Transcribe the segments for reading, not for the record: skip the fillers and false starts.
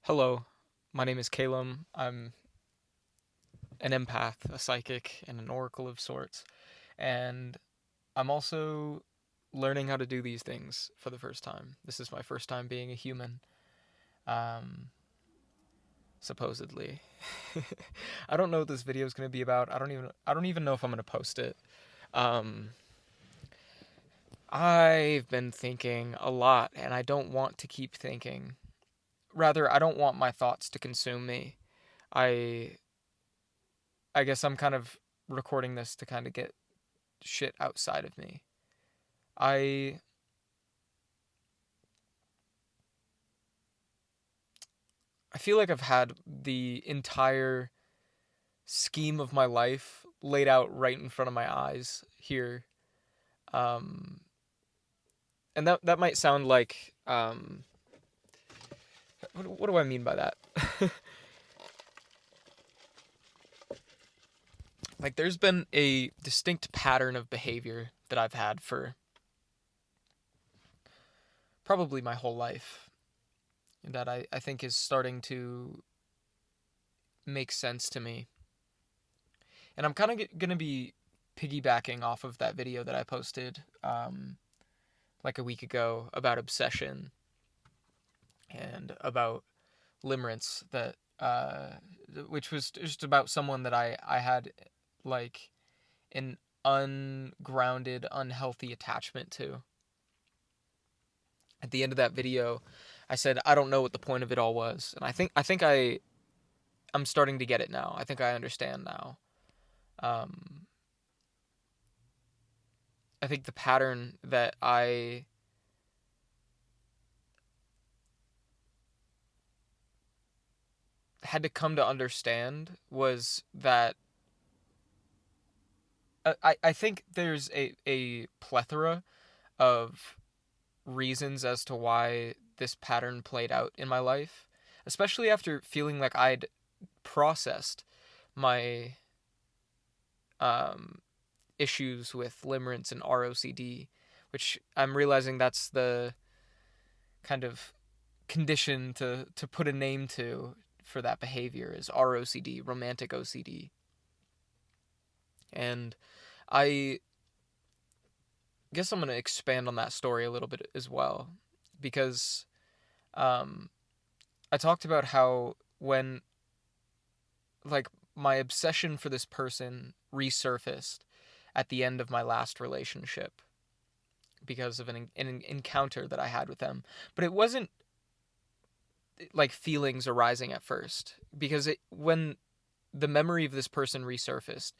Hello, my name is Calum. I'm an empath, a psychic, and an oracle of sorts. And I'm also learning how to do these things for the first time. This is my first time being a human, um, supposedly. I don't know what this video is going to be about. I don't even know if I'm going to post it. Um, I've been thinking a lot, and I don't want to keep thinking. Rather, I don't want my thoughts to consume me. I I guess I'm kind of recording this to kind of get shit outside of me. I I feel like I've had the entire scheme of my life laid out right in front of my eyes here. Um and that might sound like what do I mean by that? Like there's been a distinct pattern of behavior that I've had for probably my whole life that I think is starting to make sense to me. And I'm kind of gonna be piggybacking off of that video that I posted like a week ago about obsession and about limerence that which was just about someone that I had like an ungrounded, unhealthy attachment to. At the end of that video, I said I don't know what the point of it all was, and I'm starting to get it now. I think I understand now. Um, I think the pattern that I had to come to understand was that I think there's a plethora of reasons as to why this pattern played out in my life, especially after feeling like I'd processed my um, issues with limerence and ROCD, which I'm realizing that's the kind of condition to put a name to for that behavior is ROCD, romantic OCD. And I guess I'm going to expand on that story a little bit as well because um, I talked about how when like my obsession for this person resurfaced at the end of my last relationship because of an encounter that I had with them, but it wasn't like feelings arising at first because when the memory of this person resurfaced,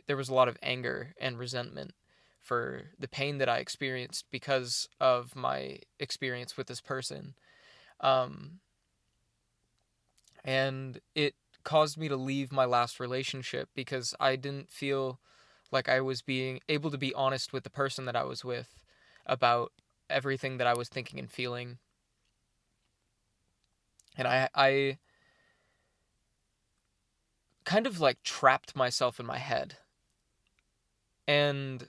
there was a lot of anger and resentment for the pain that I experienced because of my experience with this person. Um, and it caused me to leave my last relationship because I didn't feel like I was being able to be honest with the person that I was with about everything that I was thinking and feeling. And I kind of like trapped myself in my head. And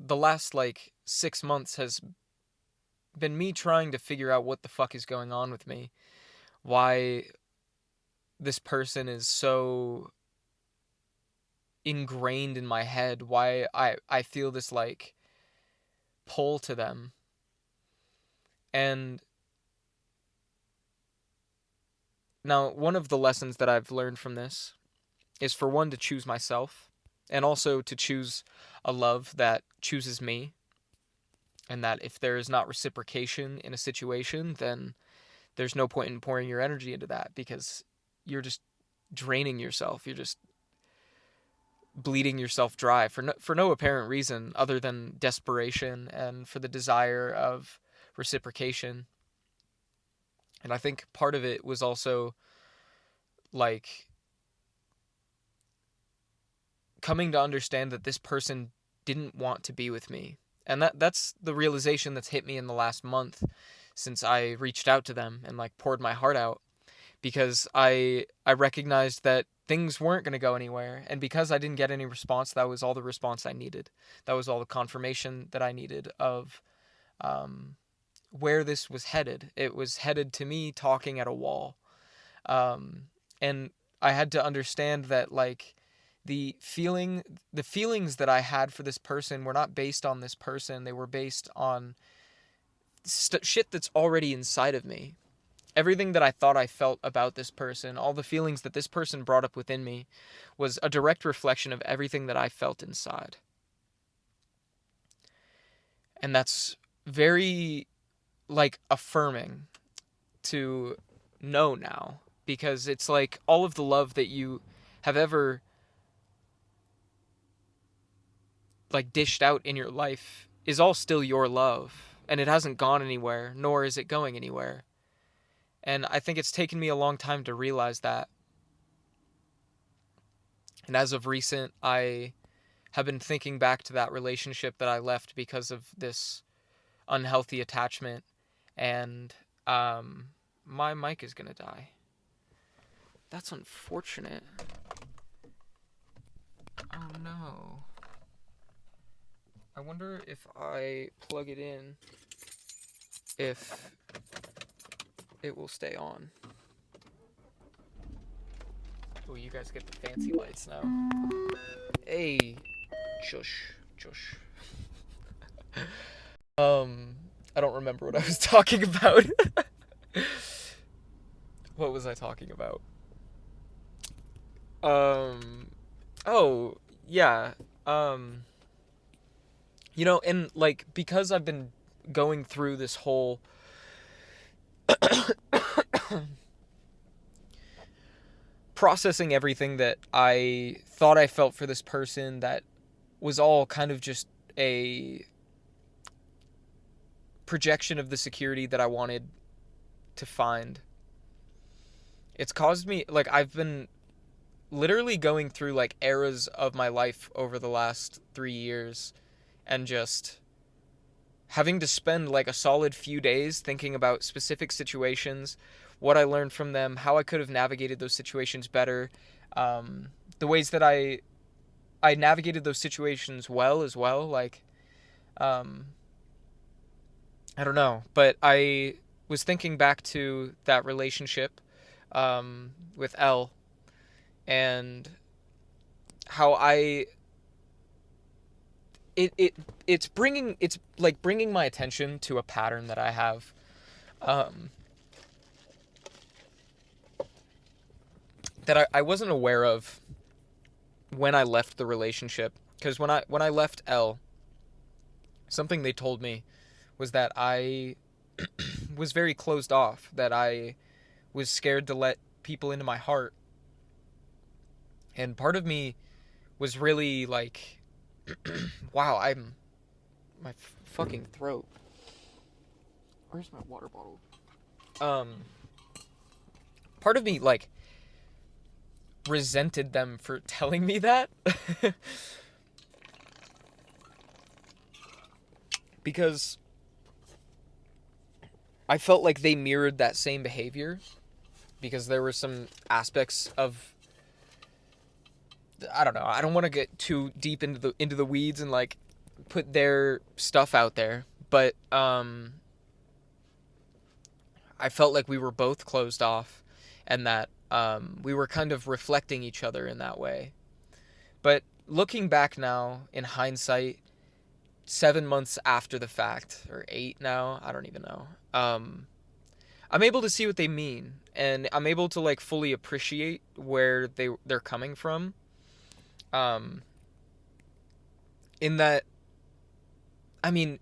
the last like 6 months has been me trying to figure out what the fuck is going on with me. Why this person is so ingrained in my head. Why I feel this like pull to them. And now one of the lessons that I've learned from this is for one to choose myself and also to choose a love that chooses me, and that if there is not reciprocation in a situation, then there's no point in pouring your energy into that because you're just draining yourself. You're just bleeding yourself dry for no apparent reason other than desperation and for the desire of reciprocation. And I think part of it was also like coming to understand that this person didn't want to be with me. And that's the realization that's hit me in the last month since I reached out to them and like poured my heart out because I recognized that things weren't going to go anywhere, and because I didn't get any response, that was all the response I needed. That was all the confirmation that I needed of um, where this was headed. It was headed to me talking at a wall. Um, and I had to understand that, like, the feelings that I had for this person were not based on this person. They were based on shit that's already inside of me. Everything that I thought I felt about this person, all the feelings that this person brought up within me, was a direct reflection of everything that I felt inside. And that's very, like, affirming to know now, because it's like all of the love that you have ever, like, dished out in your life is all still your love, and it hasn't gone anywhere, nor is it going anywhere. And I think it's taken me a long time to realize that. And as of recent, I have been thinking back to that relationship that I left because of this unhealthy attachment. And my mic is gonna die. That's unfortunate. Oh no. I wonder if I plug it in, if it will stay on. Oh, you guys get the fancy lights now. Hey, shush. I don't remember what I was talking about. What was I talking about? Oh, yeah. And, like, because I've been going through this whole processing everything that I thought I felt for this person, that was all kind of just a projection of the security that I wanted to find. It's caused me, like, I've been literally going through, like, eras of my life over the last 3 years, and just having to spend, like, a solid few days thinking about specific situations, what I learned from them, how I could have navigated those situations better, the ways that I navigated those situations well as well. Like, I don't know, but I was thinking back to that relationship with Elle, and how it's like bringing my attention to a pattern that I have, that I wasn't aware of when I left the relationship. Because when I left Elle, something they told me was that I was very closed off, that I was scared to let people into my heart. And part of me was really like, wow, my fucking throat. Where's my water bottle? Part of me, like, resented them for telling me that. Because I felt like they mirrored that same behavior, because there were some aspects of, I don't know, I don't want to get too deep into the weeds and, like, put their stuff out there, but I felt like we were both closed off, and that we were kind of reflecting each other in that way. But looking back now, in hindsight, 7 months after the fact, or 8 now, I don't even know, I'm able to see what they mean, and I'm able to, like, fully appreciate where they're coming from. In that, I mean,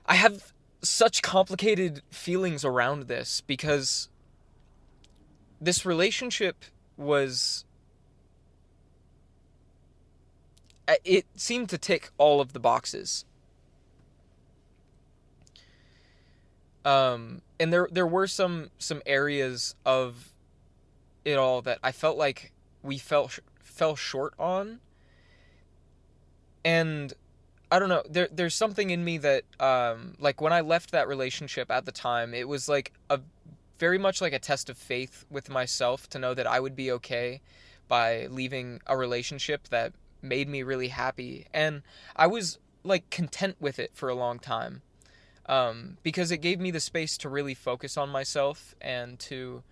I have such complicated feelings around this, because this relationship was, it seemed to tick all of the boxes. And there were some areas of it all that I felt like we fell short on. And I don't know, there's something in me that, like, when I left that relationship at the time, it was like a very much like a test of faith with myself, to know that I would be okay by leaving a relationship that made me really happy. And I was, like, content with it for a long time. because it gave me the space to really focus on myself and to,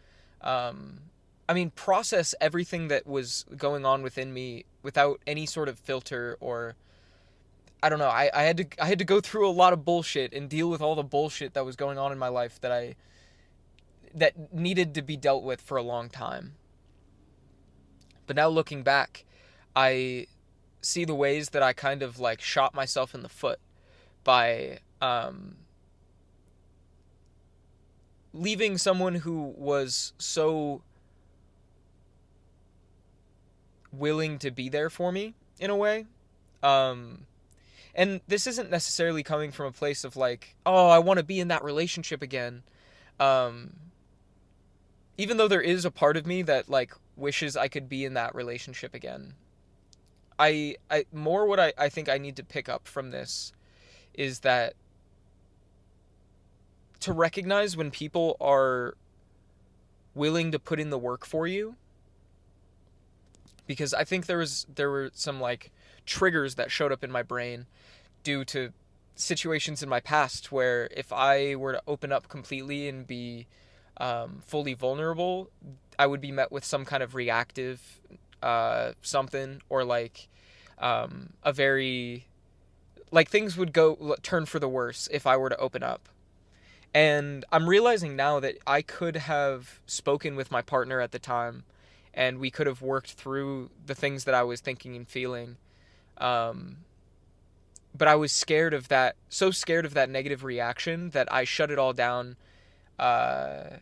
um, I mean, process everything that was going on within me without any sort of filter or I don't know. I had to go through a lot of bullshit and deal with all the bullshit that was going on in my life that needed to be dealt with for a long time. But now looking back, I see the ways that I kind of like shot myself in the foot by leaving someone who was so willing to be there for me in a way. Um, and this isn't necessarily coming from a place of like, oh, I want to be in that relationship again. Um, Even though there is a part of me that like wishes I could be in that relationship again. I more what I think I need to pick up from this is that to recognize when people are willing to put in the work for you, because I think there were some like triggers that showed up in my brain due to situations in my past where if I were to open up completely and be fully vulnerable, I would be met with some kind of reactive something or like a very like things would go turn for the worse if I were to open up. And I'm realizing now that I could have spoken with my partner at the time and we could have worked through the things that I was thinking and feeling. Um, but I was scared of that, so scared of that negative reaction that I shut it all down uh,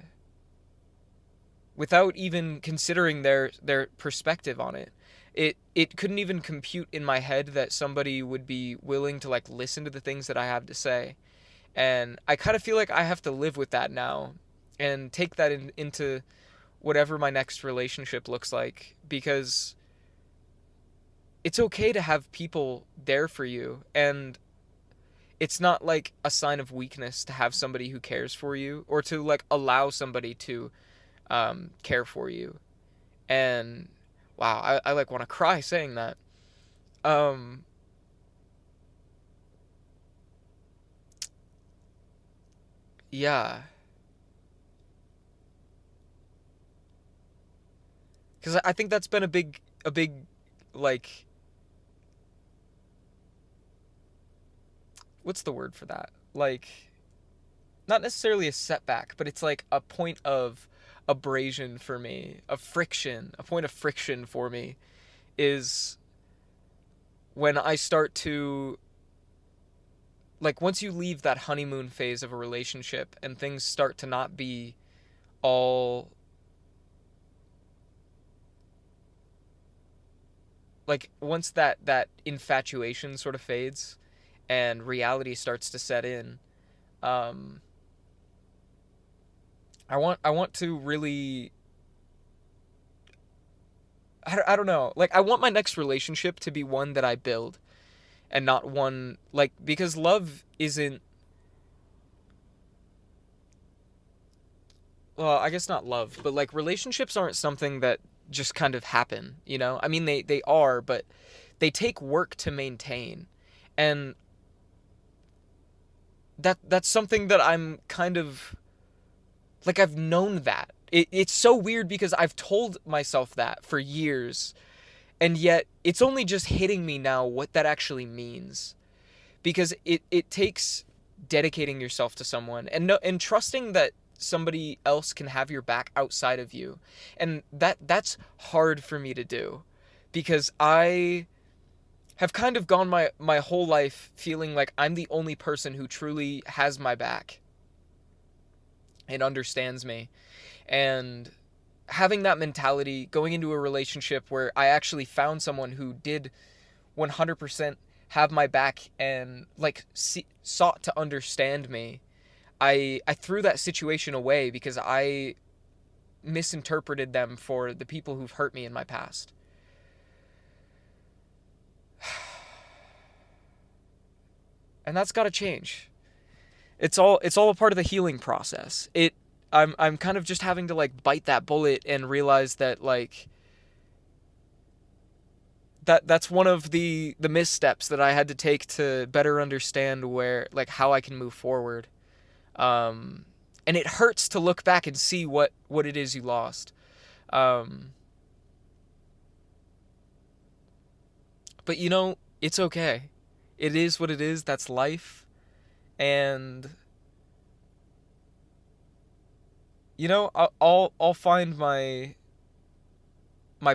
without even considering their perspective on it. It couldn't even compute in my head that somebody would be willing to like listen to the things that I have to say. And I kind of feel like I have to live with that now and take that into whatever my next relationship looks like because it's okay to have people there for you and it's not like a sign of weakness to have somebody who cares for you or to like allow somebody to care for you. And wow, I like want to cry saying that. Um, yeah, because I think that's been a big, like, what's the word for that? Like, not necessarily a setback, but it's like a point of abrasion for me, a friction, a point of friction for me is when I start to like once you leave that honeymoon phase of a relationship and things start to not be all like once that infatuation sort of fades and reality starts to set in um I want to really I don't know like I want my next relationship to be one that I build and not one like because love isn't well, I guess not love, but like relationships aren't something that just kind of happen, you know? I mean they are, but they take work to maintain. And that's something that I'm kind of like I've known that. It's so weird because I've told myself that for years, and yet it's only just hitting me now what that actually means. Because it takes dedicating yourself to someone and no, and trusting that somebody else can have your back outside of you. And that's hard for me to do because I have kind of gone my whole life feeling like I'm the only person who truly has my back and understands me. And having that mentality going into a relationship where I actually found someone who did 100% have my back and like sought to understand me. I threw that situation away because I misinterpreted them for the people who've hurt me in my past. And that's got to change. It's all a part of the healing process. I'm kind of just having to like bite that bullet and realize that like that's one of the missteps that I had to take to better understand where, like, how I can move forward. Um, and it hurts to look back and see what it is you lost. Um, but it's okay. It is what it is. That's life. And I'll find my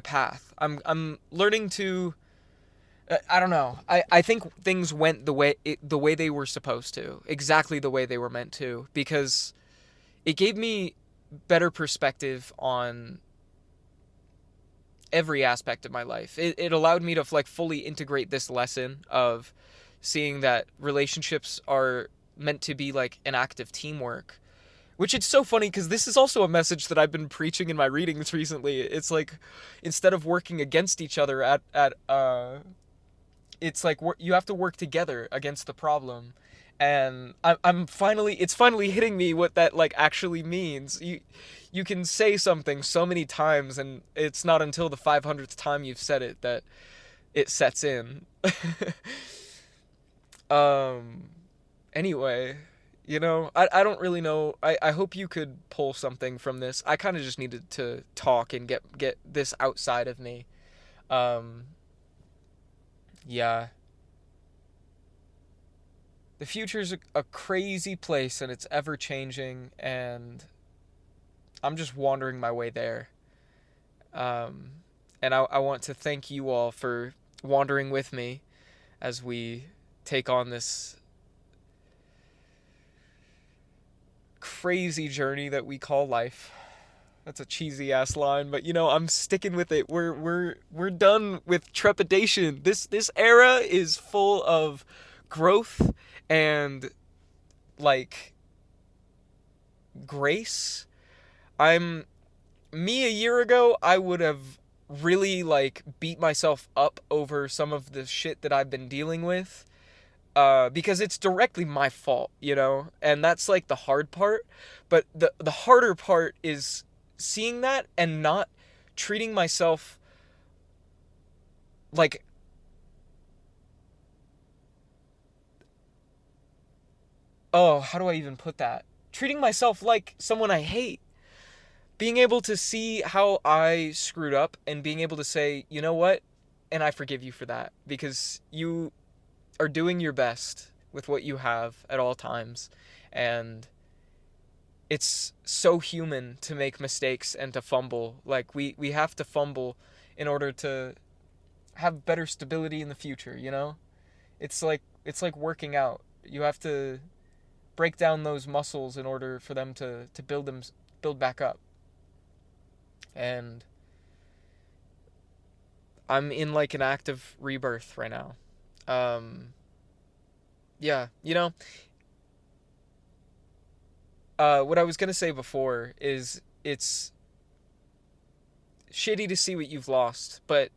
path. I'm learning to. I don't know. I think things went the way they were supposed to, exactly the way they were meant to, because it gave me better perspective on every aspect of my life. It allowed me to, like, fully integrate this lesson of seeing that relationships are meant to be like an act of teamwork. Which, it's so funny because this is also a message that I've been preaching in my readings recently. It's like, instead of working against each other it's like you have to work together against the problem. And I'm finally, it's finally hitting me what that, like, actually means. You can say something so many times, and it's not until the 500th time you've said it that it sets in. um anyway, I don't really know. I hope you could pull something from this. I kind of just needed to talk and get this outside of me. um yeah, the future's a crazy place, and it's ever changing, and I'm just wandering my way there. Um, and I want to thank you all for wandering with me as we take on this crazy journey that we call life. That's a cheesy ass line, but I'm sticking with it. We're done with trepidation. This era is full of growth and, like, grace. I'm Me a year ago, I would have really, like, beat myself up over some of the shit that I've been dealing with, because it's directly my fault, and that's, like, the hard part. But the harder part is seeing that and not treating myself like, oh, how do I even put that? Treating myself like someone I hate. Being able to see how I screwed up and being able to say, you know what? And I forgive you for that, because you are doing your best with what you have at all times. And it's so human to make mistakes and to fumble. Like, we have to fumble in order to have better stability in the future. It's like working out. You have to break down those muscles in order for them to build back up. And I'm in, like, an active rebirth right now. Um yeah, what I was going to say before is, it's shitty to see what you've lost, but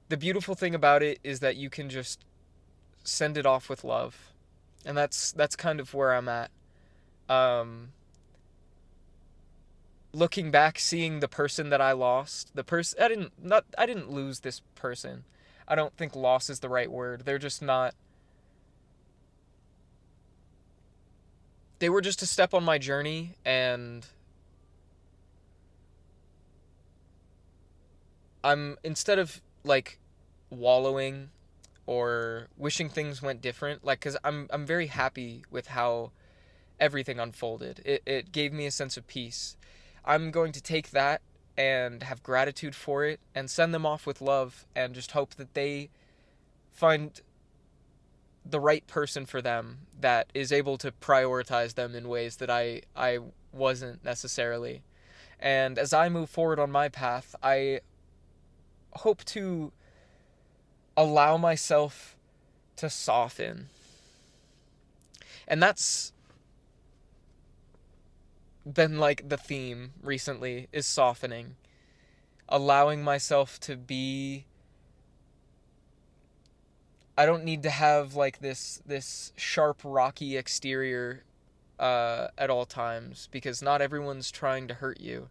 the beautiful thing about it is that you can just send it off with love. And that's kind of where I'm at. Um Looking back, seeing the person that I lost, the person I didn't lose this person. I don't think loss is the right word. They're just not. They were just a step on my journey, and instead of, like, wallowing or wishing things went different, like, cuz I'm very happy with how everything unfolded. It gave me a sense of peace. I'm going to take that and have gratitude for it and send them off with love, and just hope that they find the right person for them that is able to prioritize them in ways that I wasn't necessarily. And as I move forward on my path, I hope to allow myself to soften. And that's been, like, the theme recently, is softening. Allowing myself to be. I don't need to have, like, this sharp, rocky exterior at all times, because not everyone's trying to hurt you.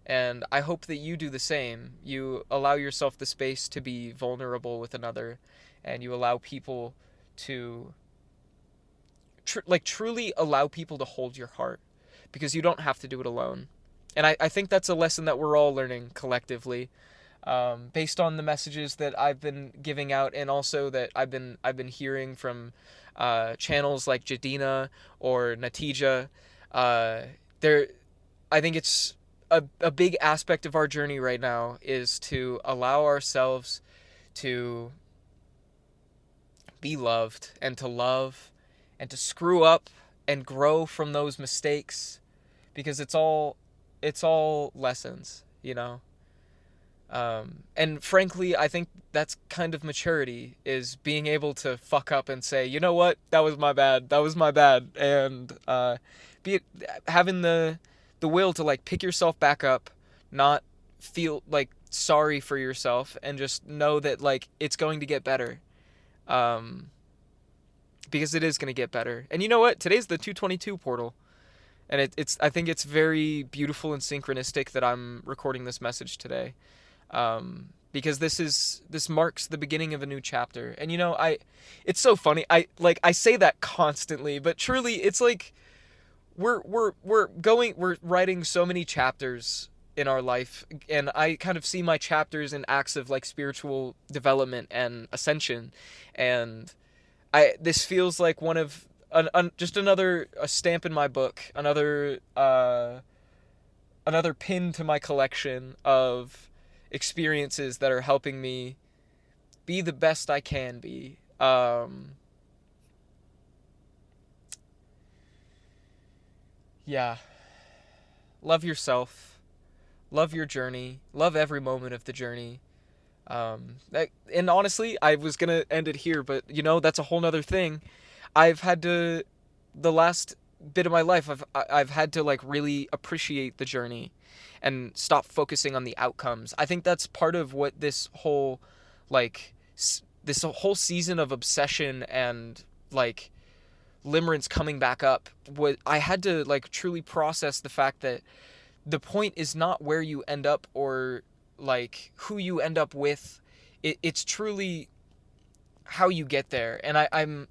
And I hope that you do the same. You allow yourself the space to be vulnerable with another, and you allow people to truly allow people to hold your heart, because you don't have to do it alone. And I think that's a lesson that we're all learning collectively, based on the messages that I've been giving out, and also that I've been hearing from channels like Jadina or Natija. Uh, there, I think it's a big aspect of our journey right now is to allow ourselves to be loved and to love and to screw up and grow from those mistakes, because it's all lessons, you know. And frankly, I think that's kind of maturity, is being able to fuck up and say, you know what, that was my bad, and be having the will to like pick yourself back up, not feel like sorry for yourself, and just know that like it's going to get better, um, because it is going to get better. And you know what? Today's the 222 portal. And it's I think it's very beautiful and synchronistic that I'm recording this message today, because this marks the beginning of a new chapter. And you know, it's so funny. I say that constantly, but truly, it's like we're writing so many chapters in our life, and I kind of see my chapters in acts of like spiritual development and ascension, and this feels like one of just another a stamp in my book, another pin to my collection of experiences that are helping me be the best I can be. Yeah, love yourself, love your journey, love every moment of the journey. And honestly, I was gonna end it here, but you know that's a whole nother thing. I've had to, the last bit of my life, I've had to like really appreciate the journey and stop focusing on the outcomes. I think that's part of what this whole like this whole season of obsession and like limerence coming back up, what I had to like truly process the fact that the point is not where you end up or like who you end up with. It's truly how you get there. And I'm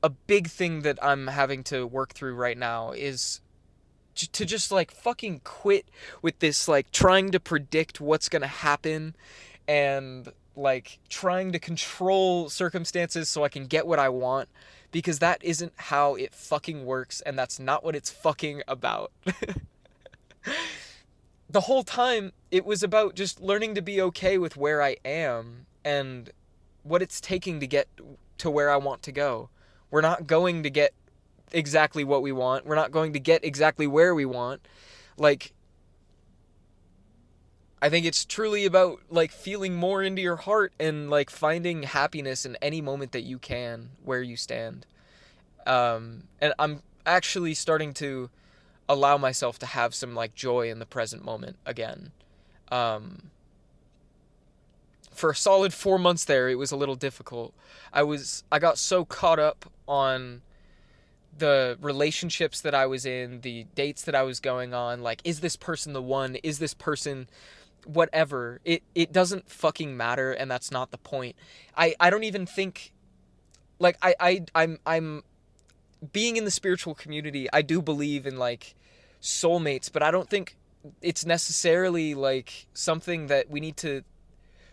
a big thing that I'm having to work through right now is to just like fucking quit with this like trying to predict what's gonna happen, and like trying to control circumstances so I can get what I want, because that isn't how it fucking works, and that's not what it's fucking about. The whole time it was about just learning to be okay with where I am and what it's taking to get to where I want to go. We're not going to get exactly what we want. We're not going to get exactly where we want. Like, I think it's truly about like feeling more into your heart and like finding happiness in any moment that you can where you stand. And I'm actually starting to allow myself to have some like joy in the present moment again. Um, for a solid 4 months there, it was a little difficult. I got so caught up on the relationships that I was in, the dates that I was going on, like, is this person the one? Is this person whatever? It doesn't fucking matter, and that's not the point. I don't even think like I'm being in the spiritual community. I do believe in like soulmates, but I don't think it's necessarily like something that we need to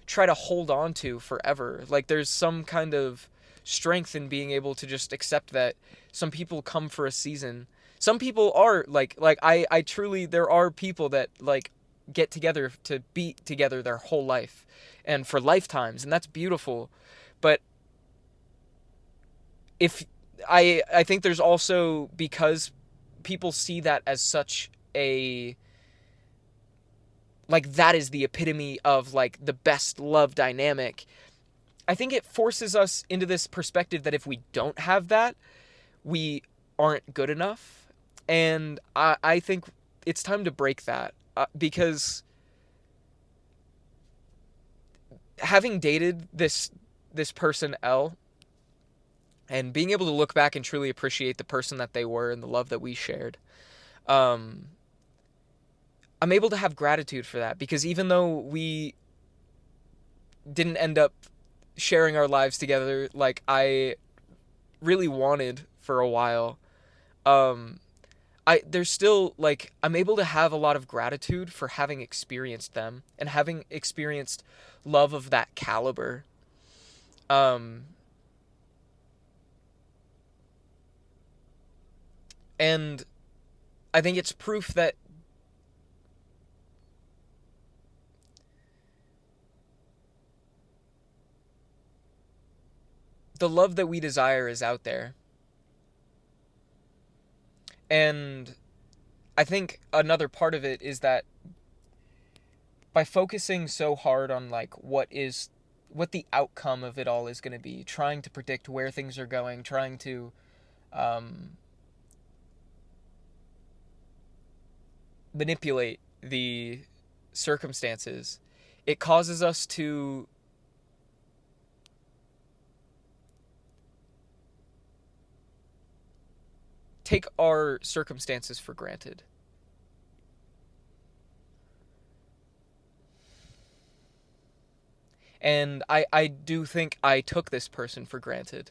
try to hold on to forever. Like there's some kind of strength in being able to just accept that some people come for a season. Some people are like I truly, there are people that like get together to be together their whole life and for lifetimes, and that's beautiful. But if I think there's also, because people see that as such a like that is the epitome of like the best love dynamic. I think it forces us into this perspective that if we don't have that, we aren't good enough. And I think it's time to break that, because having dated this person L, and being able to look back and truly appreciate the person that they were and the love that we shared, um, I'm able to have gratitude for that, because even though we didn't end up sharing our lives together like I really wanted for a while, um there's still like I'm able to have a lot of gratitude for having experienced them and having experienced love of that caliber. Um and I think it's proof that the love that we desire is out there. And I think another part of it is that by focusing so hard on like what the outcome of it all is going to be, trying to predict where things are going, trying to um, manipulate the circumstances, it causes us to take our circumstances for granted. And I do think I took this person for granted.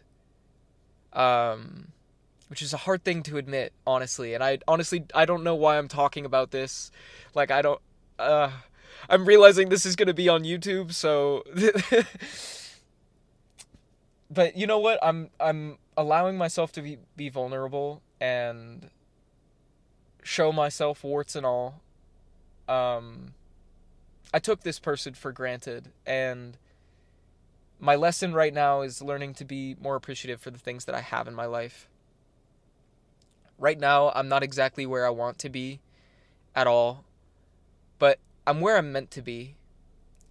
Um, which is a hard thing to admit, honestly. And I don't know why I'm talking about this. Like I don't. Uh, I'm realizing this is gonna be on YouTube, so. But you know what? I'm allowing myself to be vulnerable and show myself warts and all. Um, I took this person for granted, and my lesson right now is learning to be more appreciative for the things that I have in my life. Right now, I'm not exactly where I want to be at all, but I'm where I'm meant to be,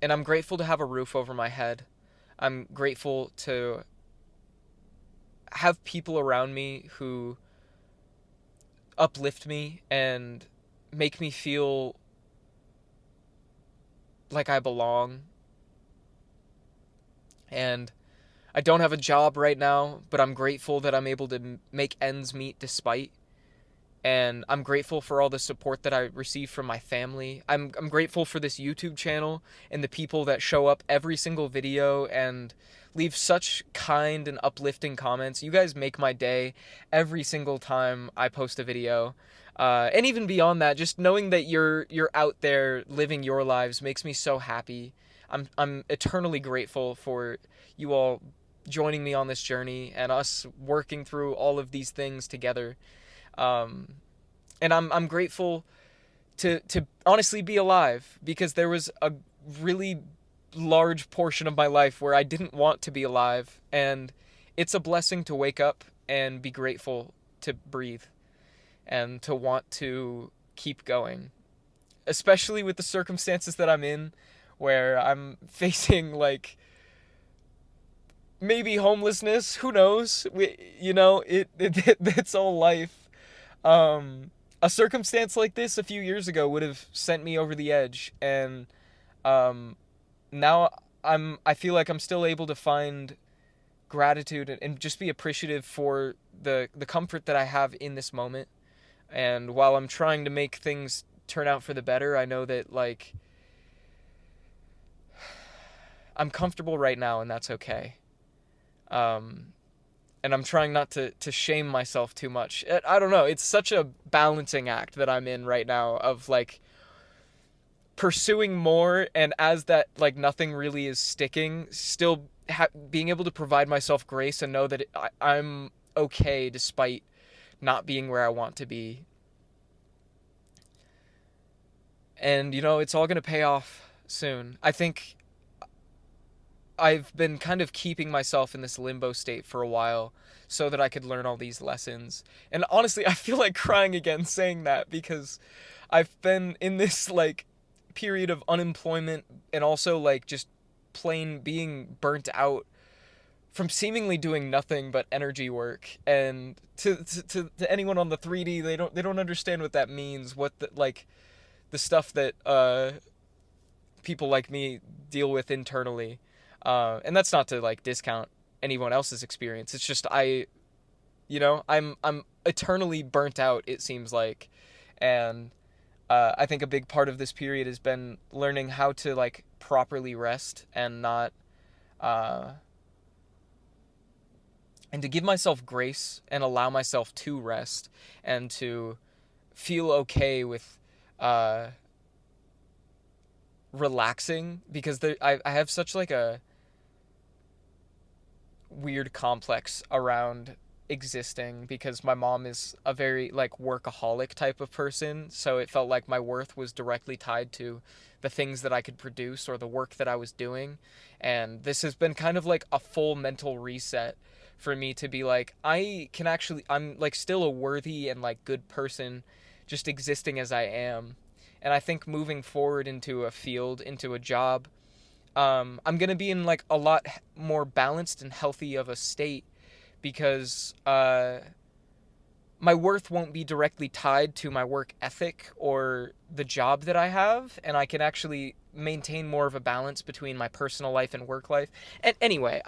and I'm grateful to have a roof over my head. I'm grateful to have people around me who uplift me and make me feel like I belong. And I don't have a job right now, but I'm grateful that I'm able to make ends meet despite. And I'm grateful for all the support that I receive from my family. I'm grateful for this YouTube channel and the people that show up every single video and leave such kind and uplifting comments. You guys make my day every single time I post a video. And even beyond that, just knowing that you're out there living your lives makes me so happy. I'm eternally grateful for you all joining me on this journey and us working through all of these things together. Um, and I'm grateful to honestly be alive, because there was a really large portion of my life where I didn't want to be alive, and it's a blessing to wake up and be grateful to breathe and to want to keep going, especially with the circumstances that I'm in, where I'm facing like maybe homelessness. Who knows? It's all life. Um, a circumstance like this a few years ago would have sent me over the edge, and um, now I feel like I'm still able to find gratitude and just be appreciative for the comfort that I have in this moment. And while I'm trying to make things turn out for the better, I know that like I'm comfortable right now, and that's okay. Um, and I'm trying not to shame myself too much. I don't know. It's such a balancing act that I'm in right now of like pursuing more, and as that like nothing really is sticking, still being able to provide myself grace and know that I'm okay despite not being where I want to be. And it's all going to pay off soon. I think I've been kind of keeping myself in this limbo state for a while so that I could learn all these lessons. And honestly, I feel like crying again saying that, because I've been in this like period of unemployment and also like just plain being burnt out from seemingly doing nothing but energy work. And to anyone on the 3D, they don't understand what that means, what the stuff that people like me deal with internally. And that's not to like discount anyone else's experience. It's just I'm eternally burnt out, it seems like. And I think a big part of this period has been learning how to like properly rest and not uh, and to give myself grace and allow myself to rest and to feel okay with uh, relaxing because I have such like a weird complex around existing because my mom is a very like workaholic type of person, so it felt like my worth was directly tied to the things that I could produce or the work that I was doing. And this has been kind of like a full mental reset for me to be like I'm like still a worthy and like good person just existing as I am. And I think moving forward into a field, into a job, I'm gonna be in like a lot more balanced and healthy of a state because my worth won't be directly tied to my work ethic or the job that I have, and I can actually maintain more of a balance between my personal life and work life. And anyway,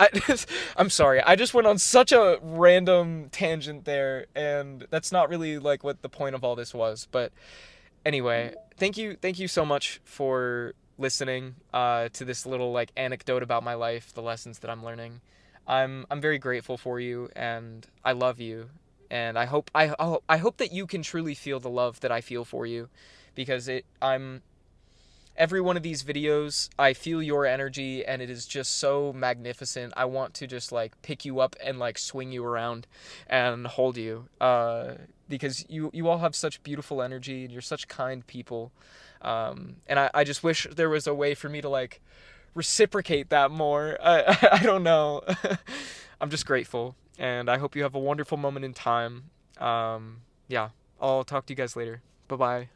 I'm sorry, I just went on such a random tangent there, and that's not really like what the point of all this was. But anyway, thank you so much for listening to this little like anecdote about my life, the lessons that I'm learning. I'm very grateful for you, and I love you, and I hope that you can truly feel the love that I feel for you, because it I'm every one of these videos, I feel your energy and it is just so magnificent. I want to just like pick you up and like swing you around and hold you. Because you all have such beautiful energy and you're such kind people. And I just wish there was a way for me to like reciprocate that more. I don't know. I'm just grateful. And I hope you have a wonderful moment in time. Yeah, I'll talk to you guys later. Bye bye.